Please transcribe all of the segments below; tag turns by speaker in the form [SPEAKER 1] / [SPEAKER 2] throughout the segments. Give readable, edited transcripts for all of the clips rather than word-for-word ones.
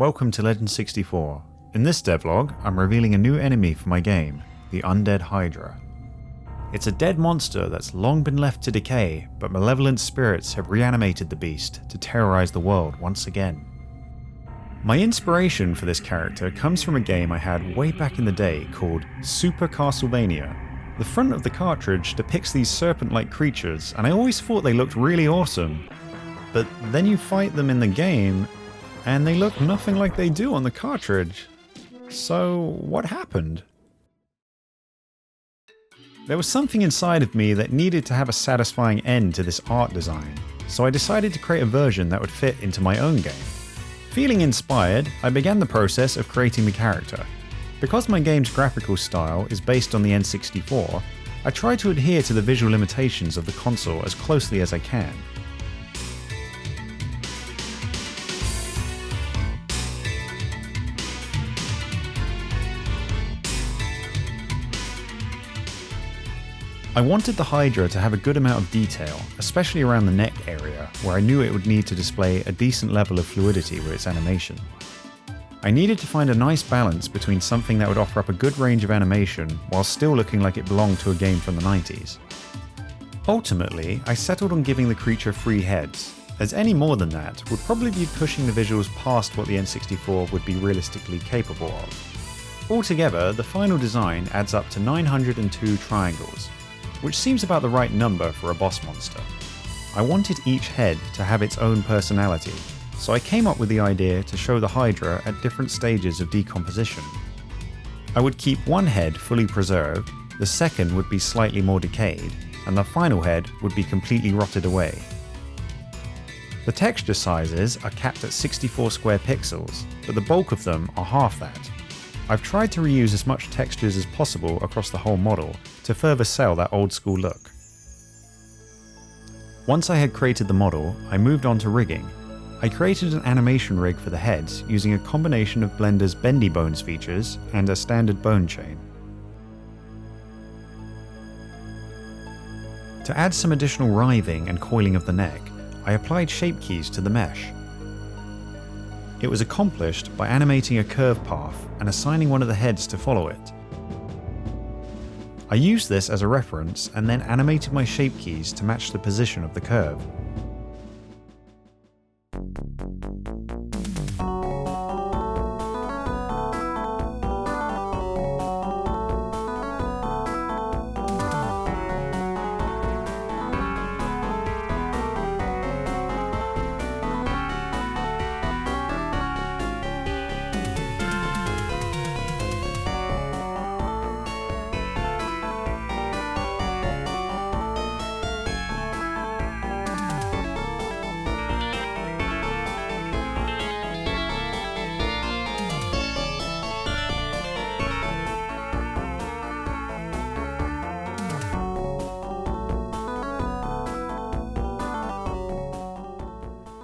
[SPEAKER 1] Welcome to Legend 64. In this devlog, I'm revealing a new enemy for my game, the Undead Hydra. It's a dead monster that's long been left to decay, but malevolent spirits have reanimated the beast to terrorize the world once again. My inspiration for this character comes from a game I had way back in the day called Super Castlevania. The front of the cartridge depicts these serpent-like creatures, and I always thought they looked really awesome. But then you fight them in the game, and they look nothing like they do on the cartridge. So what happened? There was something inside of me that needed to have a satisfying end to this art design, so I decided to create a version that would fit into my own game. Feeling inspired, I began the process of creating the character. Because my game's graphical style is based on the N64, I try to adhere to the visual limitations of the console as closely as I can. I wanted the Hydra to have a good amount of detail, especially around the neck area, where I knew it would need to display a decent level of fluidity with its animation. I needed to find a nice balance between something that would offer up a good range of animation while still looking like it belonged to a game from the 90s. Ultimately, I settled on giving the creature 3 heads, as any more than that would probably be pushing the visuals past what the N64 would be realistically capable of. Altogether, the final design adds up to 902 triangles, which seems about the right number for a boss monster. I wanted each head to have its own personality, so I came up with the idea to show the Hydra at different stages of decomposition. I would keep one head fully preserved, the second would be slightly more decayed, and the final head would be completely rotted away. The texture sizes are capped at 64 square pixels, but the bulk of them are half that. I've tried to reuse as much textures as possible across the whole model to further sell that old school look. Once I had created the model, I moved on to rigging. I created an animation rig for the heads using a combination of Blender's Bendy Bones features and a standard bone chain. To add some additional writhing and coiling of the neck, I applied shape keys to the mesh. It was accomplished by animating a curve path and assigning one of the heads to follow it. I used this as a reference and then animated my shape keys to match the position of the curve.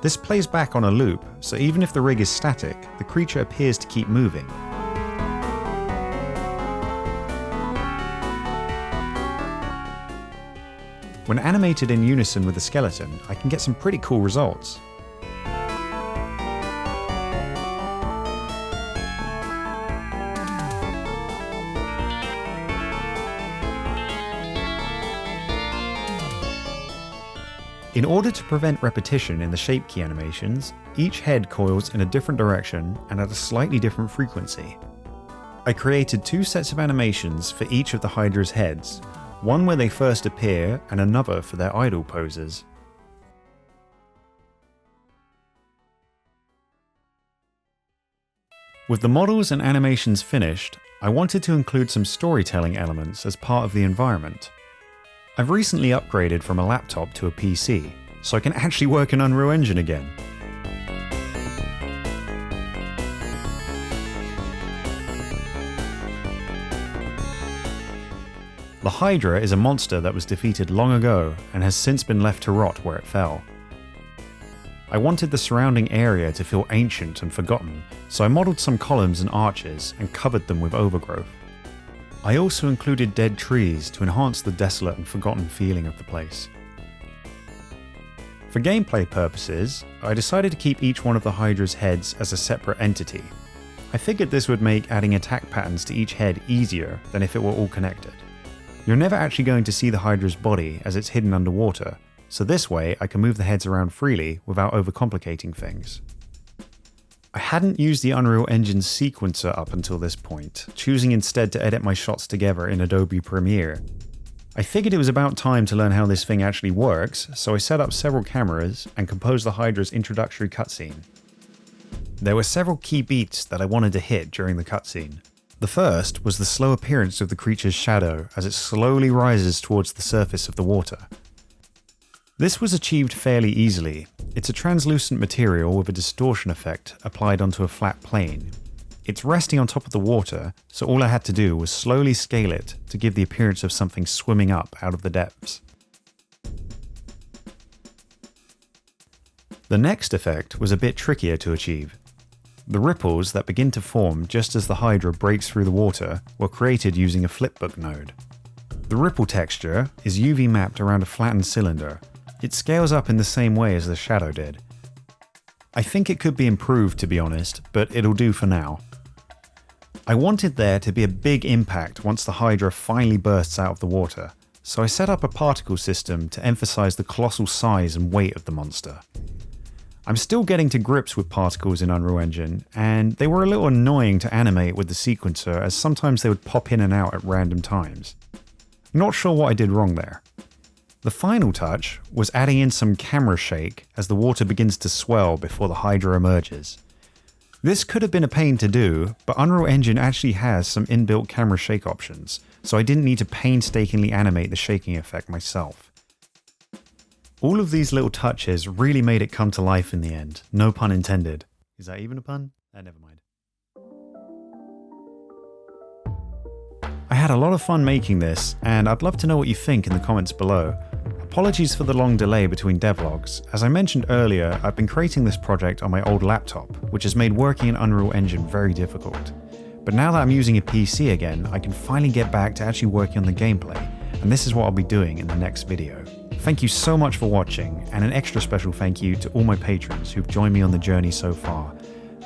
[SPEAKER 1] This plays back on a loop, so even if the rig is static, the creature appears to keep moving. When animated in unison with the skeleton, I can get some pretty cool results. In order to prevent repetition in the shape key animations, each head coils in a different direction and at a slightly different frequency. I created 2 sets of animations for each of the Hydra's heads, one where they first appear and another for their idle poses. With the models and animations finished, I wanted to include some storytelling elements as part of the environment. I've recently upgraded from a laptop to a PC, so I can actually work in Unreal Engine again. The Hydra is a monster that was defeated long ago and has since been left to rot where it fell. I wanted the surrounding area to feel ancient and forgotten, so I modelled some columns and arches and covered them with overgrowth. I also included dead trees to enhance the desolate and forgotten feeling of the place. For gameplay purposes, I decided to keep each one of the Hydra's heads as a separate entity. I figured this would make adding attack patterns to each head easier than if it were all connected. You're never actually going to see the Hydra's body as it's hidden underwater, so this way I can move the heads around freely without overcomplicating things. I hadn't used the Unreal Engine sequencer up until this point, choosing instead to edit my shots together in Adobe Premiere. I figured it was about time to learn how this thing actually works, so I set up several cameras and composed the Hydra's introductory cutscene. There were several key beats that I wanted to hit during the cutscene. The first was the slow appearance of the creature's shadow as it slowly rises towards the surface of the water. This was achieved fairly easily. It's a translucent material with a distortion effect applied onto a flat plane. It's resting on top of the water, so all I had to do was slowly scale it to give the appearance of something swimming up out of the depths. The next effect was a bit trickier to achieve. The ripples that begin to form just as the Hydra breaks through the water were created using a flipbook node. The ripple texture is UV mapped around a flattened cylinder. It scales up in the same way as the shadow did. I think it could be improved, to be honest, but it'll do for now. I wanted there to be a big impact once the Hydra finally bursts out of the water, so I set up a particle system to emphasize the colossal size and weight of the monster. I'm still getting to grips with particles in Unreal Engine, and they were a little annoying to animate with the sequencer as sometimes they would pop in and out at random times. Not sure what I did wrong there. The final touch was adding in some camera shake as the water begins to swell before the Hydra emerges. This could have been a pain to do, but Unreal Engine actually has some inbuilt camera shake options, so I didn't need to painstakingly animate the shaking effect myself. All of these little touches really made it come to life in the end, no pun intended. Is that even a pun? Never mind. I had a lot of fun making this, and I'd love to know what you think in the comments below. Apologies for the long delay between devlogs. As I mentioned earlier, I've been creating this project on my old laptop, which has made working in Unreal Engine very difficult. But now that I'm using a PC again, I can finally get back to actually working on the gameplay, and this is what I'll be doing in the next video. Thank you so much for watching, and an extra special thank you to all my patrons who've joined me on the journey so far.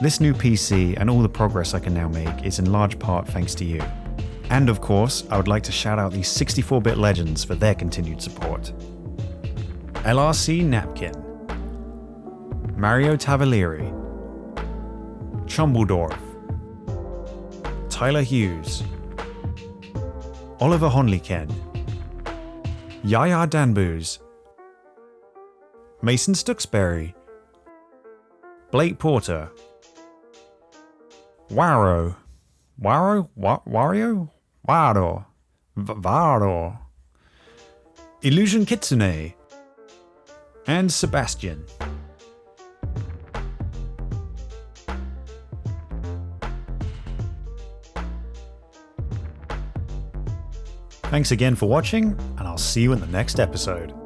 [SPEAKER 1] This new PC and all the progress I can now make is in large part thanks to you. And of course, I would like to shout out these 64-bit legends for their continued support. LRC Napkin, Mario Tavalieri, Chumbledorf, Tyler Hughes, Oliver Honleyken, Yaya Danbooz, Mason Stuxbury, Blake Porter, Waro, Illusion Kitsune, and Sebastian. Thanks again for watching, and I'll see you in the next episode.